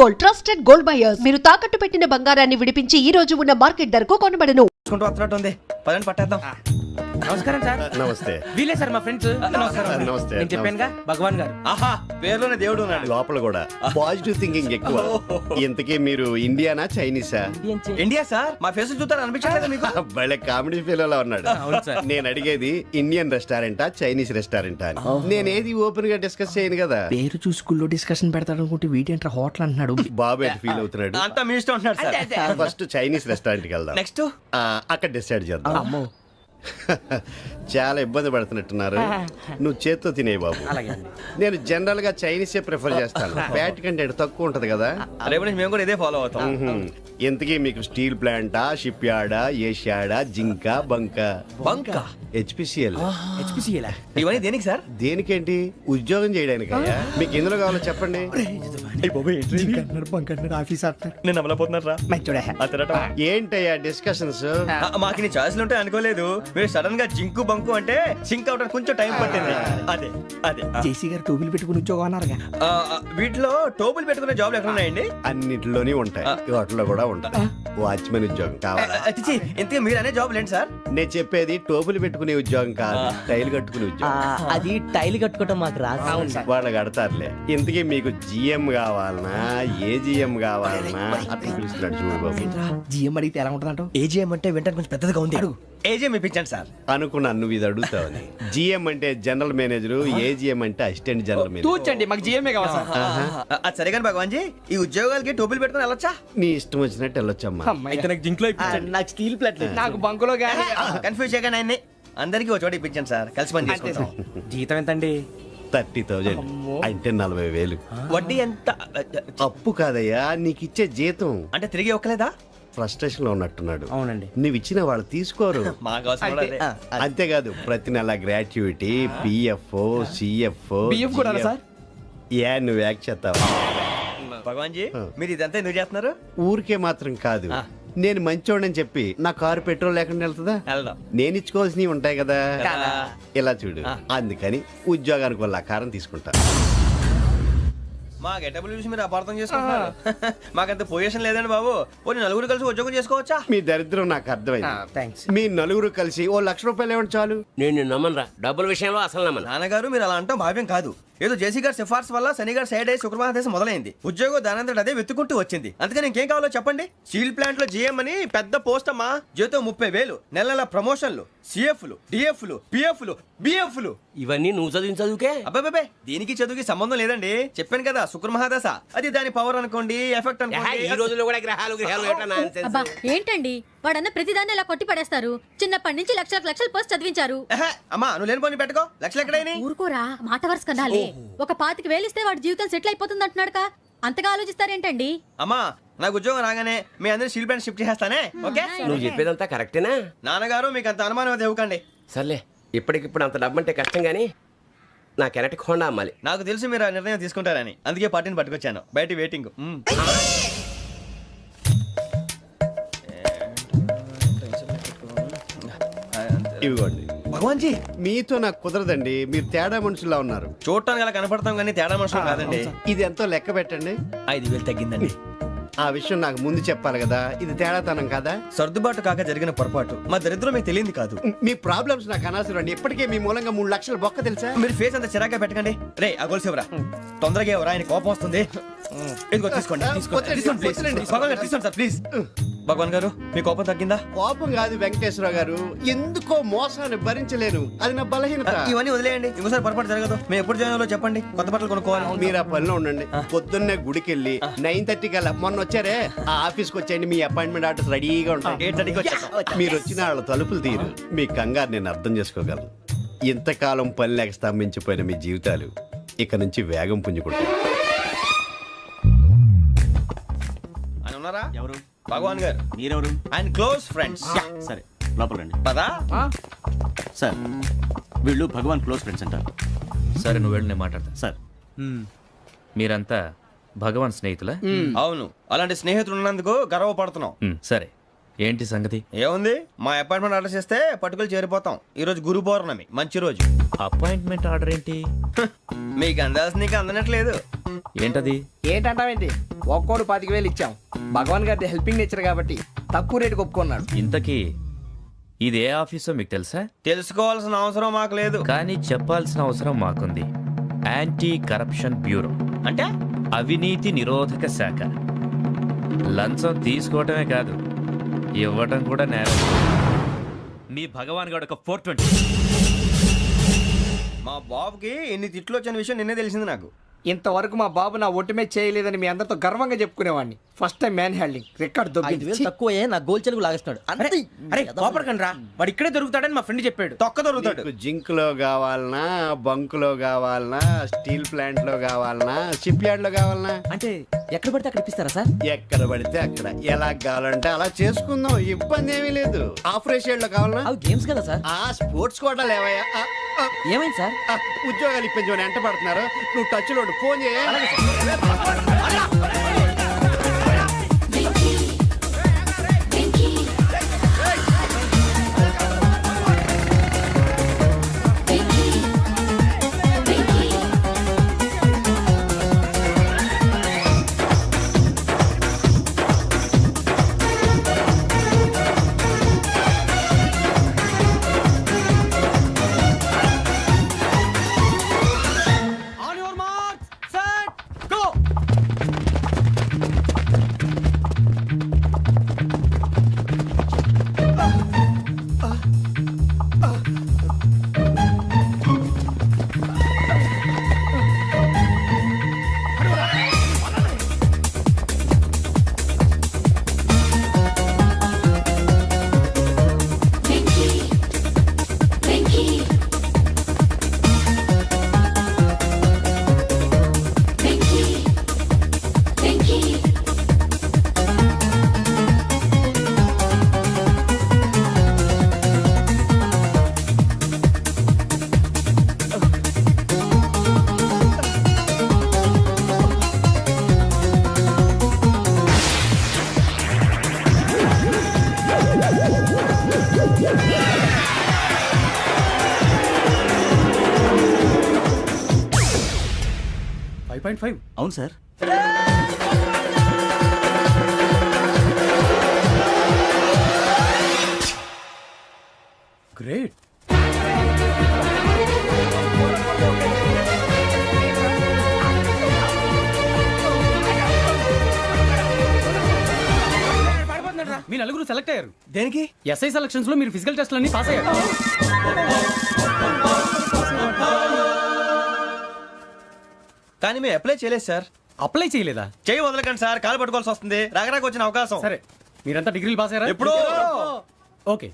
Gold trusted gold buyers. మీరు తాకట్టు పెట్టిన బంగారాన్ని విడిపించి ఈ రోజు ఉన్న మార్కెట్ ధరకు కొనబడను. పదండి పట్టేద్దాం. నమస్కారం సార్. నమస్తే. వీలే సార్ మా ఫ్రెండ్స్. నమస్తే. నేను చెప్పానుగా భగవాన్ గారు. ఆహా, పేర్లోనే దేవుడు ఉన్నాడు. లోపల కూడా పాజిటివ్ థింకింగ్ ఎక్కువ. ఇంతకీ మీరు ఇండియానా చైనీసా? India sir. మా ఫేస్ చూస్తారు అనిపించలేదు మీకు? భలే కామెడీ ఫీల్ అలా ఉన్నాడు. అవును సార్. నేను అడిగేది ఇండియన్ రెస్టారెంటా చైనీస్ రెస్టారెంటా అని. నేనేది ఓపెన్ గా డిస్కస్ చేయను కదా. పేరు చూసి స్కూల్లో డిస్కషన్ పెడతాడు అనుకుంటే వీటేంట్రా హోటల్ అంటున్నాడు. బాబు ఎట్ ఫీల్ అవుతున్నాడు. అంతా మీ ఇష్టం ఉంటున్నాడు సార్. ఫస్ట్ చైనీస్ రెస్టారెంట్ కి వెళ్దాం. నెక్స్ట్ అక్కడ డిసైడ్ చేద్దాం. అమ్మో. చాలా ఇబ్బంది పడుతున్నట్టున్నారు. నువ్వు చేత్తో తినే బాబు. అలాగే. నేను జనరల్ గా చైనీసే ప్రిఫర్ చేస్తాను. ఫ్యాట్ కంటెంట్ తక్కువ ఉంటది కదా. రేపు నుంచి మేము కూడా ఇదే ఫాలో అవుతాం. ఇంతకీ మీకు స్టీల్ ప్లాంటా, షిప్ యార్డా, ఏషియాడా, జింక, బంకా? బంకా, హెచ్పిసిఎల్. ఇవన్నీ దేనికి సార్? దేనికేంటి? ఉద్యోగం చేయడానికి. మీకు ఎందులో కావాలో చెప్పండి. నేను అమలపోతున్నారా? ఏంటయ్యా డిస్కషన్స్? మాకు నీ ఛాయిస్లు ఉంటాయి అనుకోలేదు. మీరు సడన్ గా జింకు బంకు అంటే సింక్ అవడానికి కొంచెం టైం పట్టింది. అదే అదే జేసీ గారు టోపీలు పెట్టుకుని ఉద్యోగం అన్నారుగా. వీటిలో టోపులు పెట్టుకునే జాబ్లు ఎక్కడ ఉన్నాయండి? అన్నిటిలోనే ఉంటాయి, వాటిలో కూడా ఉంటాయి. వాచ్మెన్ ఉద్యోగం కావాలా? ఇంతకీ మీరు అనే జాబ్ ఏంటి సార్? నేను చెప్పేది టోపులు పెట్టుకునే ఉద్యోగం కాదు, టైల్ కట్టుకునే ఉద్యోగం. అది టైల్ కట్టుకోవటం మాకు రాదు. వాళ్ళు కడతారులే. ఇంతకీ మీకు జిఎం కావాలనా, ఏ జిఎం కావాలనా? అట్లా పిలుస్తున్నాడు చూడు బాబు. జిఎం అడిగితే ఎలా ఉంటుందంట? ఏజీఎం అంటే వెంటనే కొంచెం పెద్దదిగా ఉంది. ఏజీఎం ఇప్పించండి సార్. అనుకున్నాను నువ్వు ఇది అడుగుతావని. జిఎం అంటే జనరల్ మేనేజర్, ఏజిఎం అంటే అసిస్టెంట్ జనరల్ మేనేజర్. తూచండి, మాకు జిఎంఏ కావాలి సార్. అది సరే కానీ భగవాన్ జీ, ఈ ఉద్యోగాలకి టోపులు పెట్టుకుని వెళ్ళొచ్చా? నీ ఇష్టం వచ్చినట్టు వెళ్ళొచ్చమ్మా. అయితే నాకు జింక్ లో నాకు స్టీల్ ప్లేట్ నాకు బంకులో గానీ. కన్ఫ్యూజ్ చేయగానే ఆయన్ని అందరికీ ఒక చోట ఇప్పించండి సార్. కలిసి పని చేసుకుంటాం. జీతం ఎంతండి? 30,000 అంటే 40,000. వడ్డీ ఎంత? అప్పు కాదయ్యా, నీకు ఇచ్చే జీతం. అంటే తిరిగి ఒక్కలేదా? ఫ్రస్ట్రేషన్ లో ఉన్నట్టున్నాడు. అవునండి. నువ్వు ఇచ్చిన వాళ్ళు తీసుకోరు. మాకు అవసరం కూడా అదే. అంతేకాదు ప్రతి నెల గ్రాట్యుటీ, పిఎఫ్, సిఎఫ్. బియ్యం కూడా సార్? ఏ నువ్వు యాక్ట్ చేస్తావా? భగవాన్ జీ, మీరు ఇదంతా ఎందుకు చేస్తున్నారు? ఊరికే మాత్రం కాదు, నేను మంచోడని చెప్పి నా కారు పెట్రోల్ లేకుండా వెళ్తుందా? వెళ్దాం. నేను ఇచ్చుకోవాల్సినవి ఉంటాయి కదా. ఇలా చూడు, అందుకని ఉద్యోగానికి వాళ్ళ ఆకారం తీసుకుంటా. మా గెటబుల్ చూసి మీరు అపార్థం చేసుకుంటున్నారు. మాకంత పొజిషన్ లేదండి బాబు. పోనీ నలుగురు కలిసి ఉద్యోగం చేసుకోవచ్చా? మీ దరిద్రం నాకు అర్థమైంది. థ్యాంక్స్. మీ నలుగురు కలిసి ఓ ₹1,00,000 ఇవ్వండి చాలు. నేను నమ్మనరా, డబ్బుల విషయంలో అసలు నమ్మను. నాన్నగారు మీరు అలా అంటాం భావ్యం కాదు. ఏదో జేసీ గారి సిఫార్సు వల్ల శని గారు సైడ్ అయ్యి శుక్రవారం దేశం మొదలైంది. ఉద్యోగం దానంతటి అదే వెతుకుంటూ వచ్చింది. అందుకని ఇంకేం కావాలో చెప్పండి. స్టీల్ ప్లాంట్ లో జిఎం అని పెద్ద పోస్ట్ అమ్మా. జీతం 30,000, నెల నెల ప్రమోషన్లు, సిఎఫ్లు, డిఎఫ్లు, పిఎఫ్లు, బిఎఫ్లు. ఇవన్నీ నువ్వు చదివిన చదువుకే. అబ్బాబే, దీనికి చదువుకి సంబంధం లేదండి. చెప్పాను కదా, శుక్ర మహాదశ. అది దాని పవర్ అనుకోండి, ఎఫెక్ట్ అనుకోండి. ఈ రోజుల్లో కూడా గ్రహాలు అబ్బా ఏంటండి వాడన్న ప్రతిదాన్ని ఇలా కొట్టి పడేస్తారు. చిన్నప్పటి నుంచి లక్షలు పోస్ట్ చదివించారు. అమ్మా నువ్వు లేని పోనీ పెట్టుకో. లక్షలు ఎక్కడైనా ఊరుకోరా, మాట వరుస కదాలే. ఒక 25,000 ఇస్తే వాడి జీవితం సెటిల్ అయిపోతుంది అంటున్నాడుగా. అంతగా ఆలోచిస్తారేంటండి? అమ్మా నాకు ఉద్యోగం రాగానే మీ అందరూ స్టీల్ ప్లాంట్ షిఫ్ట్ చేస్తానే. ఓకే? నువ్వు చెప్పేదంతా కరెక్టేనా? నాన్నగారు మీకు అంత అనుమానం అయితే ఇవ్వకండి. సర్లే, ఇప్పటికిప్పుడు అంత డబ్బు అంటే కష్టం గానీ నా కెనటిక్ హోండా అమ్మాలి. నాకు తెలుసు మీరు ఆ నిర్ణయం తీసుకుంటారని, అందుకే పార్టీని పట్టుకొచ్చాను. బయట వెయిటింగ్. ఇవ్వండి. భగవాన్ జీ, మీతో నాకు కుదరదండి, మీరు తేడా మనుషుల్లా ఉన్నారు. చూడటానికి అలా కనపడతాం కానీ తేడా మనుషులు కాదండి. ఇది ఎంతో లెక్క పెట్టండి. 5,000 తగ్గిందండి. ఆ విషయం నాకు ముందు చెప్పాలి కదా. ఇది తేడాతనం కదా. సర్దుబాటు కాక జరిగిన పొరపాటు. మా దరిద్రం మీకు తెలియదు కాదు. మీ ప్రాబ్లమ్స్ నాకు అనవసరం అండి. ఇప్పటికే మీ మూలంగా 3 లక్షల బొక్క తెలుసా. మీరు ఫేస్ అంత చిరాగ్గా పెట్టకండి. రే ఆ గొలుసేవరా, తొందరగా ఎవరా, ఆయన కోపం వస్తుంది. ఇదిగో తీసుకోండి. తీసుకోండి ప్లీజ్. భగవాన్ గారు తీసుకోండి సార్ ప్లీజ్. భగవాన్ గారు మీ కోపం తగ్గిందా? కోపం కాదు వెంకటేశ్వర గారు, ఎందుకో మోసాన్ని భరించలేను, అది నా బలహీనత. ఇవన్నీ వదిలేయండి, ఇంకోసారి పొరపాటు జరగదు. మేము ఎప్పుడు జాయిన్ అవ్వాలో చెప్పండి, కొత్త బట్టలు కొనుక్కోవాలి. మీరు ఆ పనిలో ఉండండి. పొద్దున్నే గుడికి వెళ్ళి 9:30 కల్లా, మొన్న వచ్చారే ఆ ఆఫీస్కి వచ్చేయండి. మీ అపాయింట్మెంట్ ఆర్డర్స్ రెడీగా ఉంటాయి. 8:30కి వచ్చేస్తాం. మీరు వచ్చిన వాళ్ళ తలుపులు తీరు. మీ కంగారు నేను అర్థం చేసుకోగలను. ఇంతకాలం పని లేక స్తంభించిపోయిన మీ జీవితాలు ఇక నుంచి వేగం పుంజుకుంటాయి. ఆయన ఉన్నారా? ఎవరు? భగవాన్ గారు. మీరెవరు? ఆయన క్లోజ్ ఫ్రెండ్స్. సరే లోపల రండి. పదా సార్ వీళ్ళు భగవాన్ క్లోజ్ ఫ్రెండ్స్ అంటారు. సరే నువ్వు వెళ్ళి నేను మాట్లాడతా. సార్ మీరంతా భగవాన్ స్నేహితులా? అవును, అలాంటి స్నేహితులు ఉన్నందుకు గర్వపడుతున్నాం. సరే, ఏంటి సంగతి? ఏముంది, మా అపాయింట్మెంట్ ఆర్డర్ చేస్తే పట్టుకులు చేరిపోతాం. ఈ రోజు గురు పౌర్ణమి, మంచి రోజు. అపాయింట్మెంట్ ఆర్డర్ ఏంటి? మీకు అందాల్సిన నీకు అందనట్లేదు. ఏంటది? ఏంటంటావేంటి? ఒక్కోడు 25,000 ఇచ్చాం. భగవాన్ గారి హెల్పింగ్ నేచర్ కాబట్టి తక్కువ రేటుకి ఒప్పుకున్నాడు. ఇంతకీ ఇది ఏ ఆఫీసో మీకు తెలుసా? తెలుసుకోవాల్సిన అవసరం మాకు లేదు. కానీ చెప్పాల్సిన అవసరం మాకుంది. యాంటీ కరప్షన్ బ్యూరో, అంటే అవినీతి నిరోధక శాఖ. లంచం తీసుకోవటమే కాదు, ఇవ్వటం కూడా నేరం. మీ భగవాన్ గారు ఒక 420. మా బాబుకి ఎన్ని తిట్లు వచ్చిన విషయం నిన్నే తెలిసింది నాకు. ఇంతవరకు మా బాబు నా ఒట్టుమే చేయలేదని మీ అందరితో గర్వంగా చెప్పుకునేవాడిని. First time manhandling record దొబ్బింది. తక్కువ నా గోల్ చెలుగు లాగేస్తున్నాడు. అరే కోపడకండి రా, వాడు ఇక్కడే దొరుకుతాడని మా ఫ్రెండ్ చెప్పాడు. తొక్క దొరుకుతాడు. మీకు జింక్ లో కావాలనా, బంక్ లో కావాలనా, స్టీల్ ప్లాంట్ లో కావాలనా, షిప్ యార్డ్ లో కావాలనా? అంటే ఎక్కడ పడితే అక్కడ ఇప్పిస్తారా సార్? ఎక్కడ పడితే అక్కడ, ఎలా కావాలంటే అలా చేసుకుందాం, ఇబ్బంది ఏమీ లేదు. ఆపరేషన్ లో కావాలనా? అవి గేమ్స్ కదా సార్. ఆ స్పోర్ట్స్ కోటా లేవయ్యా. ఏమైంది సార్? ఉద్యోగాలు ఇప్పించమని ఎంట పడుతున్నారు. నువ్వు టచ్ లో ఫోన్ చేయ. అవును సార్. గ్రేట్. మీ నలుగురు సెలెక్ట్ అయ్యారు. దేనికి? ఎస్ఐ సెలక్షన్స్ లో మీరు ఫిజికల్ టెస్ట్ అన్ని పాస్ అయ్యారు. కానీ మేము అప్లై చేయలేదు సార్. అప్లై చేయలేదా? చేయి వదలకండి సార్, కాలు పట్టుకోవాల్సి వస్తుంది. రాగరాకు వచ్చిన అవకాశం. సరే, మీరంతా డిగ్రీలు పాస్ అయ్యారా? ఎప్పుడో. ఓకే,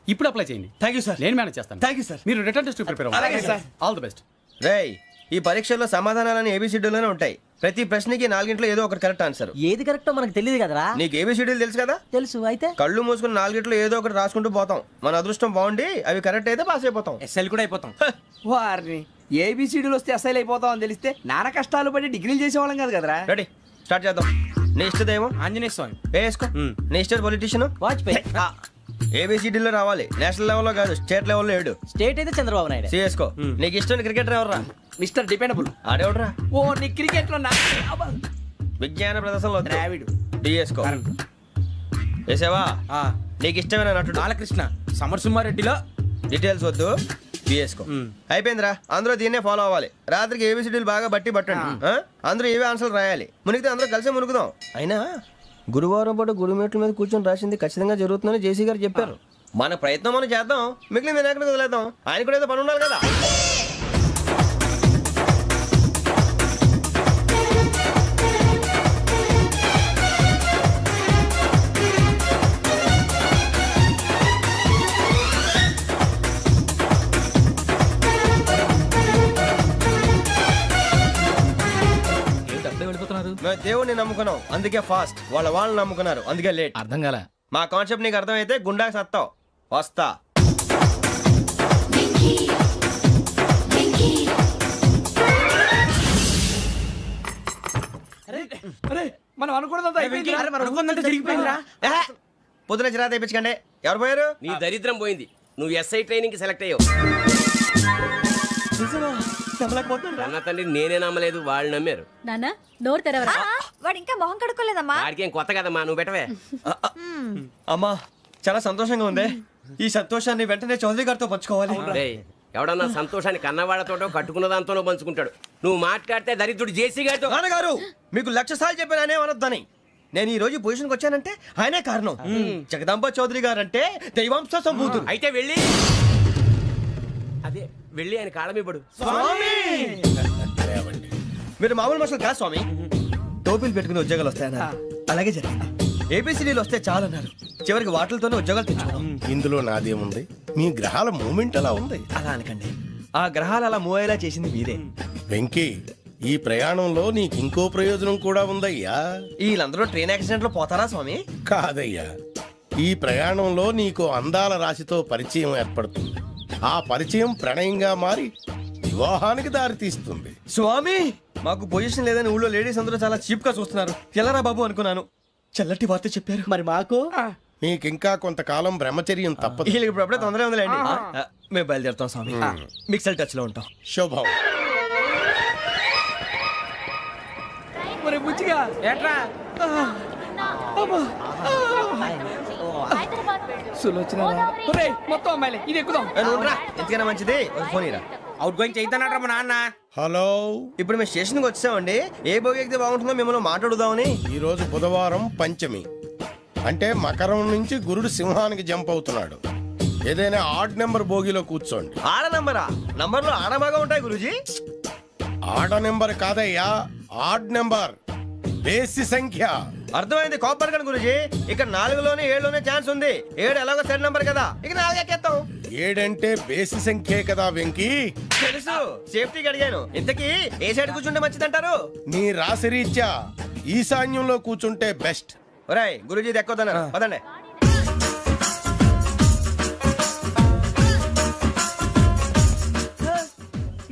ఇప్పుడు అప్లై చేయండి. Thank you sir. నేను మేనేజ్ చేస్తాను. Thank you sir. మీరు రిటర్న్ టెస్ట్ ప్రిపేర్ అలాగే సార్. All the best. రేయ్, ఈ పరీక్షల్లో సమాధానాలని ఏబిసిడ్యూల్లోనే ఉంటాయి. ప్రతి ప్రశ్నకి 4 ఏదో ఒకటి కరెక్ట్ ఆన్సర్. ఏది కరెక్టో మనకు తెలియదు కదరా. నీకు ఏబిసిడ్యూల్ తెలుసు కదా? తెలుసు. అయితే కళ్ళు మూసుకుని 4 ఏదో ఒకటి రాసుకుంటూ పోతాం. మన అదృష్టం బాగుండి అవి కరెక్ట్ అయితే పాస్ అయిపోతాం. ఎస్ఎల్ కూడా అయిపోతాం. వారిని ఏబిసిడీలు వస్తే ఎస్ఐలు అయిపోతాం అని తెలిస్తే నాన్న కష్టాలు పడి డిగ్రీలు చేసేవాళ్ళం కాదు కదరా. రెడీ, స్టార్ట్ చేద్దాం. నీ ఇష్టదేమో ఆంజనేయ స్వామి. వేసుకో. నీ ఇష్ట పొలిటీషియన్ వాజ్పేయి. ఏబిసిడీలో రావాలి. నేషనల్ లెవెల్లో కాదు, స్టేట్ లెవెల్లో 7. స్టేట్ అయితే చంద్రబాబు నాయుడు. సిఎస్కో. నీకు ఇష్టం క్రికెటర్ ఎవర్రా? Mister dependable. ఆడేవడరా? ఓ నీ క్రికెట్ లో విజ్ఞాన ప్రదర్శనలో ద్రావిడు. డిఎస్కో. వేసావా? నీకు ఇష్టమైన నటుడు? బాలకృష్ణ. సమర్ సుమారెడ్డిలో డీటెయిల్స్ వద్దు, బిఎస్కో. అయిపోయిందిరా. అందరూ దీన్నే ఫాలో అవ్వాలి. రాత్రికి ఏబిసిడీలు బాగా బట్టి పట్టండి. అందరూ ఏవే ఆన్సర్లు రాయాలి. మునిగితే అందరూ కలిసి మునుగుదాం. అయినా గురువారం పాటు గురుమేట్ల మీద కూర్చొని రాసింది ఖచ్చితంగా జరుగుతుందని జేసీ గారు చెప్పారు. మన ప్రయత్నం మనం చేద్దాం, మిగిలింది ఎక్కడికి వదిలేద్దాం. ఆయన కూడా ఏదో పని ఉండాలి కదా. మేము దేవుడిని నమ్ముకున్నాం, అందుకే ఫాస్ట్. వాళ్ళని నమ్ముకున్నారు, అందుకే లేట్. అర్థం కాల. మా కాన్సెప్ట్ నీకు అర్థమైతే గుండాకి సత్తావు. వస్తా. మనం అనుకున్నదంతా జరిగిపోయిందిరా. పొద్దున చిరా తెప్పించకండి. ఎవరు పోయారు? నీ దరిద్రం పోయింది. నువ్వు ఎస్ఐ ట్రైనింగ్ కి సెలెక్ట్ అయ్యావు. అన్న తండ్రి నేనే నమ్మలేదు, వాళ్ళు నమ్మారు. నాన్న నోరు తెరవరా. వాడు ఇంకా మొహం కడుక్కోలేదమ్మా. వాడికి ఏం కొత్త కదమ్మా, నువ్వు పెట్టవే. అమ్మా చాలా సంతోషంగా ఉంది. ఈ సంతోషాన్ని వెంటనే చౌదరి గారితో పంచుకోవాలి. రేయ్, ఎవడన్నా సంతోషాన్ని కన్నవాళ్లతోటో కట్టుకున్న దాంతోనో పంచుకుంటాడు. నువ్వు మాట్లాడితే దరిద్రుడు జేసీ గారితో. నాన్నగారు మీకు 1,00,000 సార్లు చెప్పానే అనొద్దని. నేను ఈ రోజు పొజిషన్కి వచ్చానంటే ఆయనే కారణం. జగదాంబ చౌదరి గారు అంటే దైవాంశ సంభూతుడు. అయితే వెళ్ళి అదే వెళ్ళి ఆయన కాళ్ళమివ్వడు. మీరు మామూలు మనుషులు కాదు స్వామి. టోపీలు పెట్టుకుని ఉద్యోగాలు వస్తాయన్నారు, అలాగే జరిగింది. ఏబిసిడీలు వస్తే చాలన్నారు, చివరికి వాటిలతోనే ఉద్యోగాలు తెచ్చుకున్నాం. ఇందులో నాదేముంది? మీ గ్రహాల మూమెంట్ అలా ఉంది. అలా అనకండి, ఆ గ్రహాలు అలా మూవ్ అయ్యేలా చేసింది మీరే. వెంకీ, ఈ ప్రయాణంలో నీకు ఇంకో ప్రయోజనం కూడా ఉందయ్యా. వీళ్ళందరూ ట్రైన్ యాక్సిడెంట్ లో పోతారా స్వామి? కాదయ్యా, ఈ ప్రయాణంలో నీకు అందాల రాశితో పరిచయం ఏర్పడుతుంది. ఆ పరిచయం ప్రణయంగా మారి వివాహానికి దారితీస్తుంది. స్వామి మాకు పొజిషన్ లేదని ఊళ్ళో లేడీస్ అందరూ చాలా చీప్ గా చూస్తున్నారు. ఎలారా బాబు అనుకున్నాను, చల్లటి వార్త చెప్పారు. మరి మాకు నీకింకా కొంతకాలం బ్రహ్మచర్యం తప్పదు. వీళ్ళకి ఇప్పుడు అప్పుడే తొందరగా ఉందిలేండి. మేము బయలుదేరుతాం స్వామి, మిక్సల్ టచ్ లో ఉంటాం. శుభం. మరి బుచ్చిగా ఏట్రా సులోచన మొత్తం అమ్మాయిలే, ఇది ఎక్కుదాం. ఎందుకైనా మంచిది ఒక ఫోన్ ఇరా. అవుట్ గోయింగ్ చేద్దానట్రా మా నాన్న. హలో, ఇప్పుడు మేము స్టేషన్కి వచ్చామండి. ఏ బోగి ఎక్కితే బాగుంటుందో మిమ్మల్ని మాట్లాడుదామని. ఈరోజు బుధవారం పంచమి, అంటే మకరం నుంచి గురుడు సింహానికి జంప్ అవుతున్నాడు. ఏదైనా ఆడ్ నెంబర్ బోగిలో కూర్చోండి. ఆడ నంబరా? నంబర్లో ఆడ బాగా ఉంటాయి గురూజీ. ఆడ నెంబర్ కాదయ్యా, ఆడ్ నెంబర్, బేసి సంఖ్య. అర్థమైంది కాపర్ కన్ గురూజీ. ఇక్కడ 4లోనే 7లోనే ఛాన్స్ ఉంది. 7 ఎలాగో సెడ్ నంబర్ కదా, ఇక 4 ఎక్కేస్తాం. 7 అంటే బేసి సంఖ్యే కదా వెంకీ. తెలుసు, సేఫ్టీకి అడిగాను. ఇంతకీ ఏ సైడ్ కూర్చుంటే మంచిదంటారు? నీ రాశి రీత్యా ఈశాన్యంలో కూర్చుంటే బెస్ట్. ఒరేయ్ గురూజీ దెక్కొద్దన్నారు, పదండి.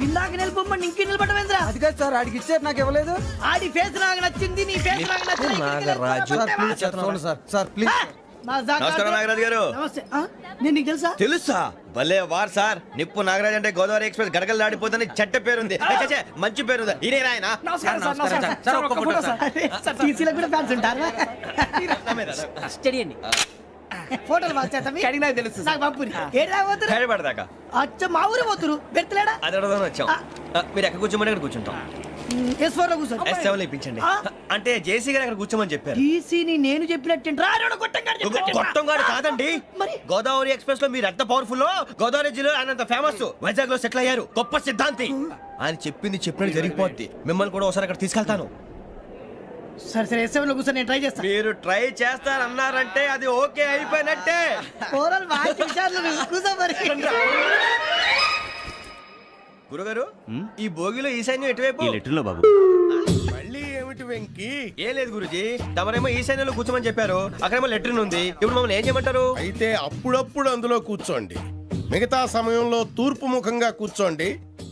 ఇందాక నిలబొమ్మని ఇంకే నిలబడమేంద్రా? అది కాదు సార్, ఆడికి ఇచ్చారు నాకు ఇవ్వలేదు. ఆడి ఫేస్ నాకు నచ్చింది, నీ ఫేస్ నాకు నచ్చింది. Sir please. నమస్కారం నాగరాజు గారు. నమస్తే. నేను నీకు తెలుసా? తెలుసా? భలే వార్ సార్. నిప్పు నాగరాజ్ అంటే గోదావరి ఎక్స్ప్రెస్ గడగలు దాడిపోతుంది చెట్ట పేరుంది. ఛే, మంచి పేరుంది. ఇదే ఆయన. నమస్కారం సార్, నమస్కారం సార్. ఒక్క ఫోటో సార్. సార్ టీసీలో కూడా ఫ్యాన్స్ ఉంటారా? స్టడీ అండి. ఫోటోలు మార్చేస్తాం. కడిగి నాకు తెలుసు. నాకు పంపుని. ఏడా పోతురు? హైదరాబాద్ అచ్చ మా ఊరు పోతురు. పెడతలేడా? అది అడగదామని వచ్చాం. మీరు ఎక్కడ కూర్చోమని అక్కడ కూర్చుంటాం. S4 లో కూర్చో. S7 ఇప్పించండి. అంటే జేసీ గారు అక్కడ కూర్చోమని చెప్పారు. టీసీని నేను చెప్పినట్టు రాడు గొట్టంగాడు కాదండి. మరి? గోదావరి ఎక్స్ప్రెస్ లో మీరు ఎంత పవర్ఫుల్, గోదావరి జిల్లా ఆయన ఫేమస్. వైజాగ్ లో సెటిల్ అయ్యారు, గొప్ప సిద్ధాంతి. ఆయన చెప్పింది చెప్పినట్టు జరిగిపోద్ది. మిమ్మల్ని కూడా ఒకసారి అక్కడ తీసుకెళ్తాను. సరే సరే, S7 లో కూర్చో, నేను ట్రై చేస్తాను. మీరు ట్రై చేస్తారన్నారంటే అది ఓకే అయిపోయినట్టే. ఓవరాల్ బాగా చూశారు. కూర్చో మరి. గురుగారు, ఈ భోగిలో ఈశాన్యం ఎటువైపు? ఈ లెటర్లో బాబు. మళ్ళీ ఏమిటి వెంకీ? ఏం లేదు గురుజీ, తమరేమో ఈశాన్యంలో కూర్చోమని చెప్పారు. అక్కడేమో లెటర్ ఉంది. ఇప్పుడు మమ్మల్ని ఏం చేయమంటారు? అయితే అప్పుడప్పుడు అందులో కూర్చోండి, మిగతా సమయంలో తూర్పు ముఖంగా కూర్చోండి.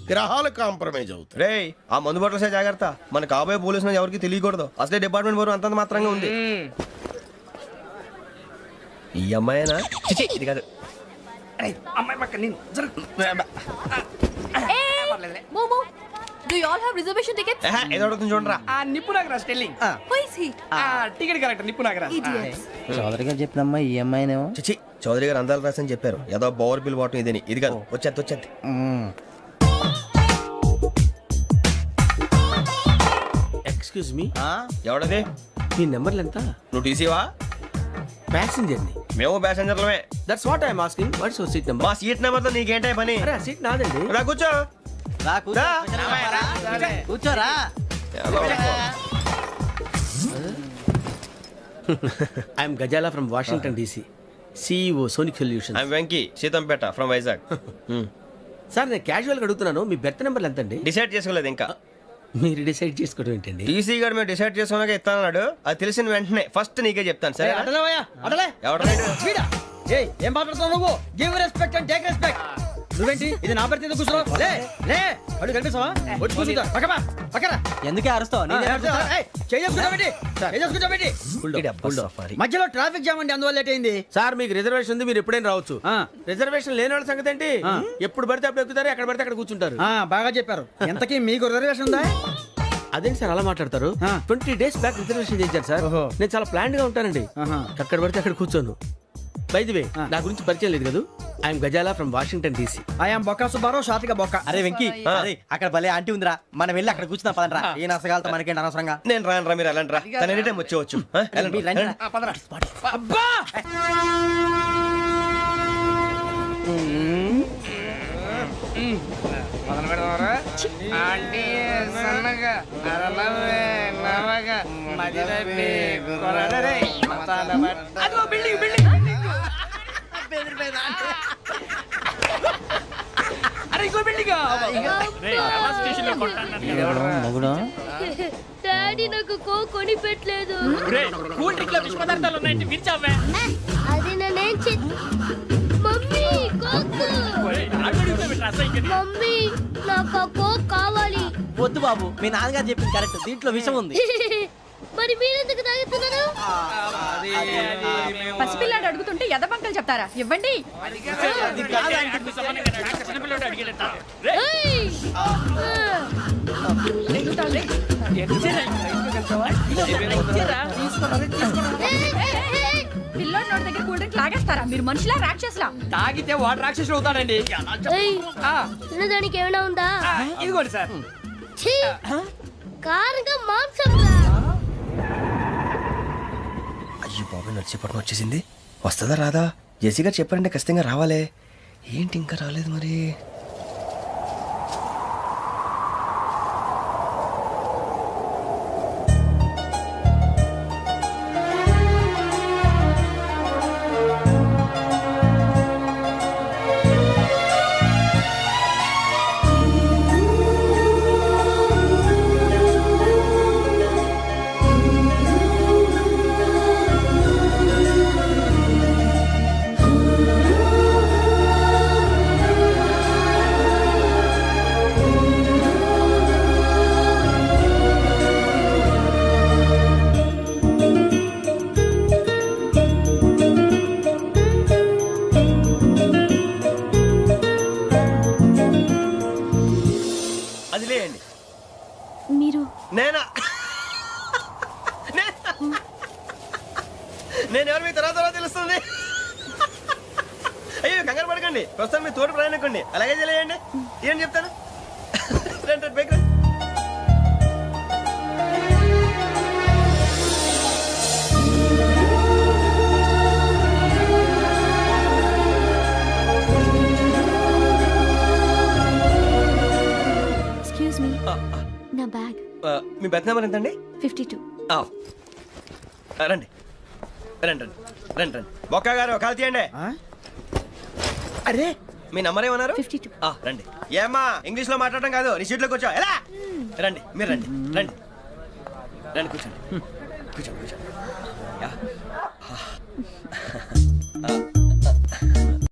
గ్రహాలు కాంప్రమైజ్ అవుతాయి. రేయ్, ఆ మందు బట్టలసే జాగ్రత్త. మన కాబోయే పోలీసులు ఎవరికి తెలియకూడదు. అసలే డిపార్ట్మెంట్ బోరు అంతంత మాత్రంగా ఉంది. ఈ అమ్మాయినా? చిచి, ఇది కాదు. అమ్మాయి పక్క నేను momo, do you all have reservation tickets? ఏదో అడుగుతుంది చూడరా. ఆ నిప్పు Nagaraj telling. Who is he? Ticket collector నిప్పు నాగరాజ్. Idiots. చౌదరి గారు చెప్పినమ్మా ఈ అమ్మాయినేమో. చిచి, చౌదరి గారు అందాలు రాసని చెప్పారు. ఏదో బోర్ బిల్ వాటం ఇదని. ఇది కాదు, వచ్చేది. Excuse me, ఎవడది? మీ నెంబర్లు ఎంత? నువ్వు టీసీవా? ప్యాసింజర్ ని. మేము ప్యాసెంజర్లమే. That's what I'm asking. What's your seat number? మా సీట్ నెంబర్ తో నీకేంటే పని? అరే ఆ సీట్ నాదండి. రా కూర్చో. రా. కూర్చోరా. I'm Gazala from Washington DC, CEO Sonic solution. I'm Venky, Seethampeta from Vizag. Sir నేను క్యాజువల్గా అడుగుతున్నాను, మీ బెర్త్ నెంబర్లు ఎంత అండి? డిసైడ్ చేసుకోలేదు ఇంకా. మీరు డిసైడ్ చేసుకోవడం ఏంటండి? టీసీ గారు మేము డిసైడ్ చేసుకున్నాక ఇస్తానన్నాడు. అది తెలిసిన వెంటనే ఫస్ట్ నీకే చెప్తాను. సరే? అడలే ఎవడ రైట్? ఏం మాట్లాడుతున్నావు నువ్వు? Give respect and take respect. నువ్వేంటి ఇది నా పరిస్థితి కూర్చున్నావు లే లే అడుగు కనిపిస్తావా వచ్చి కూర్చుంటా పక్కమా పక్కన ఎందుకే అరుస్తావు మధ్యలో ట్రాఫిక్ జామ్ అండి అందువల్ల లేట్ అయింది సార్ మీకు రిజర్వేషన్ ఉంది, మీరు ఎప్పుడైనా రావచ్చు. రిజర్వేషన్ లేని వాళ్ళ సంగతి ఏంటి? ఎప్పుడు పడితే అప్పుడు ఎక్కుతారు, ఎక్కడ పడితే అక్కడ కూర్చుంటారు. బాగా చెప్పారు. ఎంతకీ మీకు రిజర్వేషన్ ఉందా? అదేంటి సార్ అలా మాట్లాడతారు? 20 days బ్యాక్ రిజర్వేషన్ చేశారు సార్. నేను చాలా ప్లాన్డ్ గా ఉంటానండి. అక్కడ పడితే అక్కడ కూర్చోను. బై ది వే, నా గురించి పరిచయం లేదు కదా, I'm Gazala from Washington DC. I'm Bokka Subbarao, షాతిక బొక్క. అరే వెంకీ, అక్కడ భలే ఆంటీ ఉందిరా, మనం వెళ్ళి అక్కడ కూర్చున్నా పదరా. ఏ నసగాలతో మనకేంటి అనవసరంగా. నేను రాను రా, మీరు వెళ్ళండి రా. తన ఎనీ టైం వచ్చేవచ్చు. వెళ్ళండి, వెళ్ళండి. అబ్బా డాడీ నాకు కొని పెట్టలేదు. అది నేనేం మమ్మీ మమ్మీ నాకు కోక్ కావాలి. వద్దు బాబు, మీ నాన్నగారు చెప్పింది కరెక్ట్, దీంట్లో విషయం ఉంది. మరి మీరెందుకు తాగుతున్నారు? పసిపిల్లాడు అడుగుతుంటే ఎదబంకలు చెప్తారా? ఇవ్వండి. ఏయ్! పిల్లోడి నోటి దగ్గర కూల్ డ్రింక్ లాగేస్తారా? మీరు మనుషులా రాక్షసులా? తాగితే వాడు రాక్షసుడు అవుతాడండి. ఏయ్! తినడానికి ఏమైనా ఉందా? ఇదిగోండి సార్. ఛీ! కారంగా మాంసం రా. అయ్యో బాబు, నడిచిపట్నం వచ్చేసింది. వస్తుందా రాదా? జేసీ గారు చెప్పారంటే ఖచ్చితంగా రావాలే. ఏంటి ఇంకా రాలేదు మరి? అది లేయండి. మీరు నేనా? నేను ఎవరు మీ తర్వాత తెలుస్తుంది. అయ్యో కంగారు పడకండి, ప్రస్తుతం మీ తోటి ప్రయాణకండి. అలాగే తెలియండి. ఏం చెప్తాను. రండి బైక్ రండి. ఎక్స్క్యూజ్ మీ, నా బ్యాగ్. మీ బెత్ నెంబర్ ఎంతండి? 52. రండి రండి రండి రండి రండి. బొక్క గారు కాల్ తీయండి. అరే మీ నంబర్ ఏమన్నారు? 52. రండి. ఏమ్మా ఇంగ్లీష్ లో మాట్లాడడం కాదు, నీ సీట్లో కూర్చో. ఎలా రండి, మీరు రండి రండి రండి, కూర్చోండి కూర్చోండి కూర్చోండి.